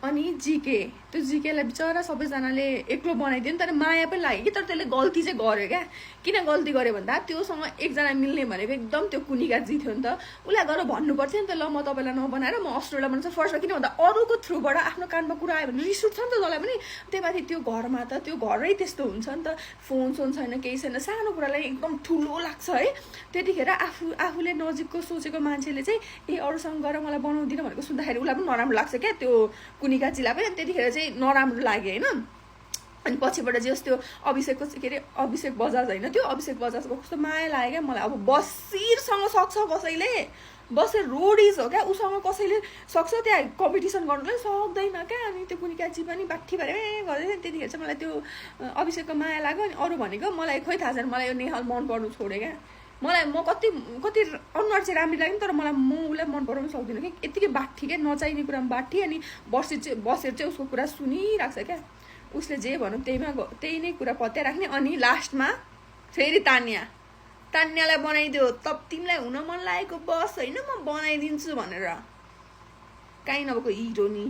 अनि जिके त्यो जिकेलाई बिचरा सबैजनाले एक्लो बनाइदियो नि तर माया पनि लाग्यो कि तर त्यसले गल्ती चाहिँ गर्यो क्या किन गल्ती गर्यो भन्दा त्योसँग एकजना मिल्ने भनेको एकदम त्यो कुनिका जी थियो नि त उसलाई गएर भन्नु पर्थ्यो नि त ल म तपाईँलाई नबनाएर म अस्ट्रेलिया बनाउँछु फर्स्टमा किन भन्दा अरूको थ्रुबाट आफ्नो कानमा कुरा आयो भने रिस उठ्छ नि त जसलाई पनि त्यही माथि त्यो घरमा त त्यो घरै त्यस्तो हुन्छ नि त फोन छैन केही छैन सानो कुरालाई एकदम ठुलो लाग्छ है त्यतिखेर आफूले नजिकको सोचेको मान्छेले चाहिँ अरूसँग गएर मलाई बनाउँदिन भनेको सुन्दाखेरि उसलाई पनि नराम्रो लाग्छ क्या त्यो कुनिका जिलाई पनि त्यतिखेर चाहिँ नराम्रो लाग्यो होइन अनि पछिबाट चाहिँ त्यो अभिषेकको के अरे अभिषेक बजाज होइन त्यो अभिषेक बजाजको कस्तो माया लाग्यो क्या मलाई अब बसिरसँग सक्छ कसैले बसेर रोडिज हो क्या उसँग कसैले सक्छ त्यहाँ कम्पिटिसन गर्नुलाई सक्दैन क्या अनि त्यो कुनिकाजी पनि बाठी भएर गर्दै त्यतिखेर चाहिँ मलाई त्यो अभिषेकको माया लाग्यो अनि अरू भनेको मलाई खोइ थाहा छैन मलाई यो नेहाल मन पर्नु छोड्यो क्या मलाई म कति अनुहार चाहिँ राम्रो लाग्यो तर मलाई म उसलाई मन पराउनु सक्दिनँ कि यतिकै बाठी क्या नचाहिने कुरामा बाठी अनि बसेर चाहिँ उसको कुरा सुनिरहेको छ क्या उसले जे भनौँ त्यही नै कुरा पत्याइराख्ने अनि लास्टमा फेरि तान्यालाई बनाइदियो तब तिमीलाई हुन मन लागेको बस होइन म बनाइदिन्छु भनेर काहीँ नभएको हिरो नि